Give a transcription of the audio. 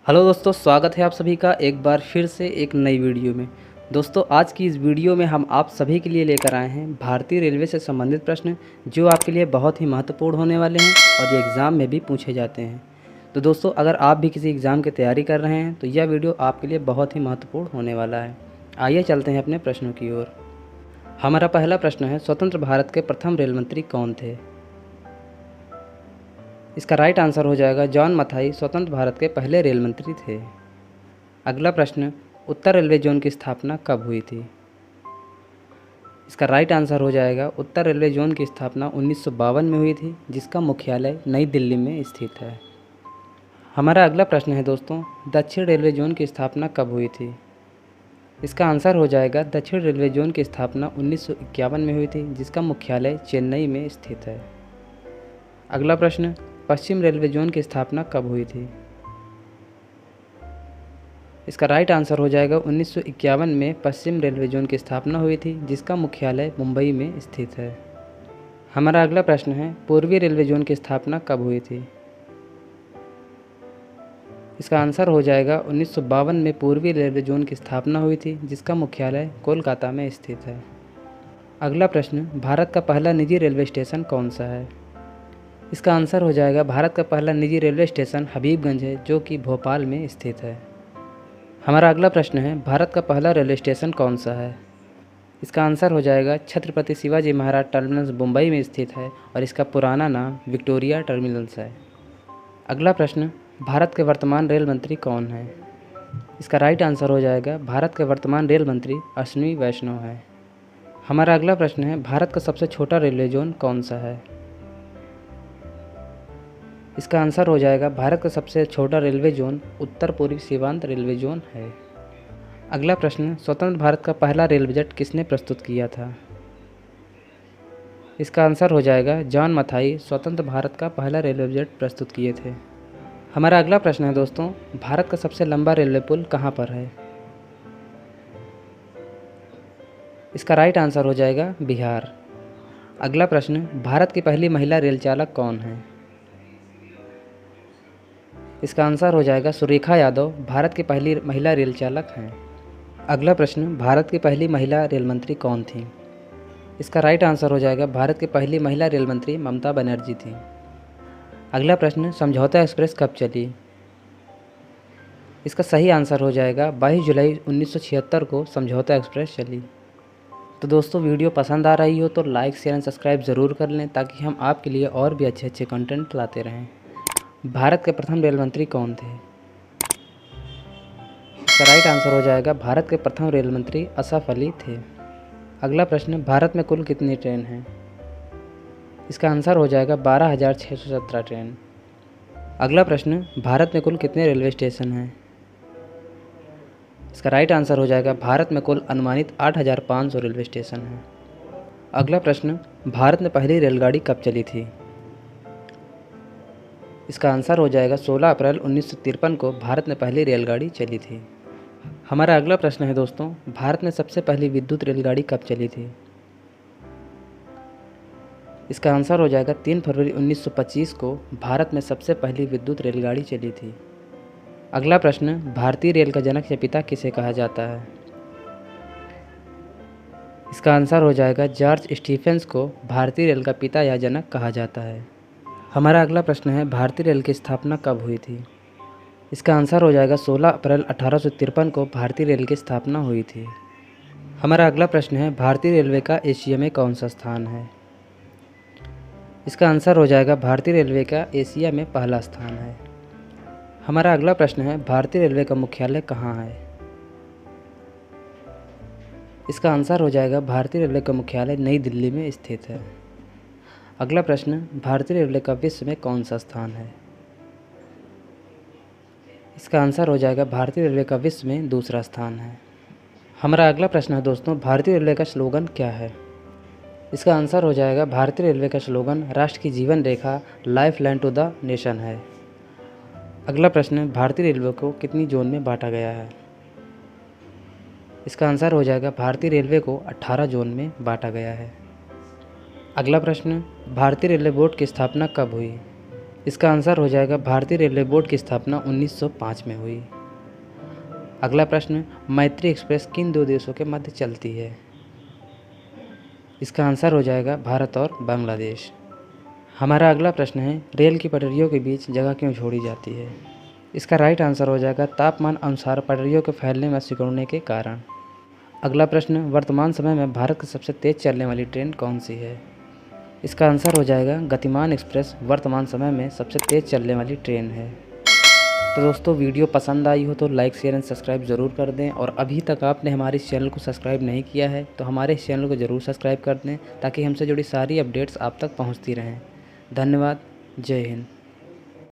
Hello दोस्तों, स्वागत है आप सभी का एक बार फिर से एक नई वीडियो में। दोस्तों, आज की इस वीडियो में हम आप सभी के लिए लेकर आए हैं भारतीय रेलवे से संबंधित प्रश्न जो आपके लिए बहुत ही महत्वपूर्ण होने वाले हैं और ये एग्ज़ाम में भी पूछे जाते हैं। तो दोस्तों, अगर आप भी किसी एग्ज़ाम की तैयारी कर रहे हैं तो यह वीडियो आपके लिए बहुत ही महत्वपूर्ण होने वाला है। आइए चलते हैं अपने प्रश्नों की ओर। हमारा पहला प्रश्न है, स्वतंत्र भारत के प्रथम रेल मंत्री कौन थे? इसका राइट आंसर हो जाएगा जॉन मथाई स्वतंत्र भारत के पहले रेल मंत्री थे। अगला प्रश्न, उत्तर रेलवे जोन की स्थापना कब हुई थी? इसका राइट आंसर हो जाएगा उत्तर रेलवे जोन की स्थापना 1952 में हुई थी, जिसका मुख्यालय नई दिल्ली में स्थित है। हमारा अगला प्रश्न है दोस्तों, दक्षिण रेलवे जोन की स्थापना कब हुई थी? इसका आंसर हो जाएगा दक्षिण रेलवे जोन की स्थापना 1951 में हुई थी, जिसका मुख्यालय चेन्नई में स्थित है। अगला प्रश्न, पश्चिम रेलवे जोन की स्थापना कब हुई थी? इसका राइट आंसर हो जाएगा 1951 में पश्चिम रेलवे जोन की स्थापना हुई थी, जिसका मुख्यालय मुंबई में स्थित है। हमारा अगला प्रश्न है, पूर्वी रेलवे जोन की स्थापना कब हुई थी? इसका आंसर हो जाएगा 1952 में पूर्वी रेलवे जोन की स्थापना हुई थी, जिसका मुख्यालय कोलकाता में स्थित है। अगला प्रश्न, भारत का पहला निजी रेलवे स्टेशन कौन सा है? इसका आंसर हो जाएगा भारत का पहला निजी रेलवे स्टेशन हबीबगंज है, जो कि भोपाल में स्थित है। हमारा अगला प्रश्न है, भारत का पहला रेलवे स्टेशन कौन सा है? इसका आंसर हो जाएगा छत्रपति शिवाजी महाराज टर्मिनस मुंबई में स्थित है और इसका पुराना नाम विक्टोरिया टर्मिनस है। अगला प्रश्न, भारत के वर्तमान रेल मंत्री कौन हैं? इसका राइट आंसर हो जाएगा भारत के वर्तमान रेल मंत्री अश्विनी वैष्णव हैं। हमारा अगला प्रश्न है, भारत का सबसे छोटा रेलवे जोन कौन सा है? इसका आंसर हो जाएगा भारत का सबसे छोटा रेलवे जोन उत्तर पूर्वी सीमांत रेलवे जोन है। अगला प्रश्न, स्वतंत्र भारत का पहला रेल बजट किसने प्रस्तुत किया था? इसका आंसर हो जाएगा जॉन मथाई स्वतंत्र भारत का पहला रेलवे बजट प्रस्तुत किए थे। हमारा अगला प्रश्न है दोस्तों, भारत का सबसे लंबा रेलवे पुल कहाँ पर है? इसका राइट आंसर हो जाएगा बिहार। अगला प्रश्न, भारत की पहली महिला रेल चालक कौन है? इसका आंसर हो जाएगा सुरेखा यादव भारत की पहली महिला रेल चालक हैं। अगला प्रश्न, भारत की पहली महिला रेल मंत्री कौन थी? इसका राइट आंसर हो जाएगा भारत की पहली महिला रेल मंत्री ममता बनर्जी थी। अगला प्रश्न, समझौता एक्सप्रेस कब चली? इसका सही आंसर हो जाएगा 22 जुलाई 1976 को समझौता एक्सप्रेस चली। तो दोस्तों, वीडियो पसंद आ रही हो तो लाइक शेयर एंड सब्सक्राइब ज़रूर कर लें, ताकि हम आपके लिए और भी अच्छे अच्छे कंटेंट लाते रहें। भारत के प्रथम रेल मंत्री कौन थे? इसका राइट आंसर हो जाएगा भारत के प्रथम रेल मंत्री असफ अली थे। अगला प्रश्न, भारत में कुल कितनी ट्रेन हैं? इसका आंसर हो जाएगा 12,617 ट्रेन। अगला प्रश्न, भारत में कुल कितने रेलवे स्टेशन हैं? इसका राइट आंसर हो जाएगा भारत में कुल अनुमानित 8,500 रेलवे स्टेशन हैं। अगला प्रश्न, भारत में पहली रेलगाड़ी कब चली थी? इसका आंसर हो जाएगा 16 अप्रैल 1953 को भारत में पहली रेलगाड़ी चली थी। हमारा अगला प्रश्न है दोस्तों, भारत में सबसे पहली विद्युत रेलगाड़ी कब चली थी? इसका आंसर हो जाएगा 3 फरवरी 1925 को भारत में सबसे पहली विद्युत रेलगाड़ी चली थी। अगला प्रश्न, भारतीय रेल का जनक या पिता किसे कहा जाता है? इसका आंसर हो जाएगा जॉर्ज स्टीफेंस को भारतीय रेल का पिता या जनक कहा जाता है। हमारा अगला प्रश्न है, भारतीय रेल की स्थापना कब हुई थी? इसका आंसर हो जाएगा 16 अप्रैल 1853 को भारतीय रेल की स्थापना हुई थी। हमारा अगला प्रश्न है, भारतीय रेलवे का एशिया में कौन सा स्थान है? इसका आंसर हो जाएगा भारतीय रेलवे का एशिया में पहला स्थान है। हमारा अगला प्रश्न है, भारतीय रेलवे का मुख्यालय कहाँ है? इसका आंसर हो जाएगा भारतीय रेलवे का मुख्यालय नई दिल्ली में स्थित है। अगला प्रश्न, भारतीय रेलवे का विश्व में कौन सा स्थान है? इसका आंसर हो जाएगा भारतीय रेलवे का विश्व में दूसरा स्थान है। हमारा अगला प्रश्न है दोस्तों, भारतीय रेलवे का स्लोगन क्या है? इसका आंसर हो जाएगा भारतीय रेलवे का स्लोगन राष्ट्र की जीवन रेखा, lifeline to the nation है। अगला प्रश्न, भारतीय रेलवे को कितनी जोन में बांटा गया है? इसका आंसर हो जाएगा भारतीय रेलवे को 18 जोन में बांटा गया है। अगला प्रश्न, भारतीय रेलवे बोर्ड की स्थापना कब हुई? इसका आंसर हो जाएगा भारतीय रेलवे बोर्ड की स्थापना 1905 में हुई। अगला प्रश्न, मैत्री एक्सप्रेस किन दो देशों के मध्य चलती है? इसका आंसर हो जाएगा भारत और बांग्लादेश। हमारा अगला प्रश्न है, रेल की पटरियों के बीच जगह क्यों छोड़ी जाती है? इसका राइट आंसर हो जाएगा तापमान अनुसार पटरियों के फैलने में सिकुड़ने के कारण। अगला प्रश्न, वर्तमान समय में भारत की सबसे तेज़ चलने वाली ट्रेन कौन सी है? इसका आंसर हो जाएगा गतिमान एक्सप्रेस वर्तमान समय में सबसे तेज़ चलने वाली ट्रेन है। तो दोस्तों, वीडियो पसंद आई हो तो लाइक शेयर एंड सब्सक्राइब ज़रूर कर दें, और अभी तक आपने हमारे इस चैनल को सब्सक्राइब नहीं किया है तो हमारे इस चैनल को ज़रूर सब्सक्राइब कर दें, ताकि हमसे जुड़ी सारी अपडेट्स आप तक पहुंचती रहें। धन्यवाद। जय हिंद।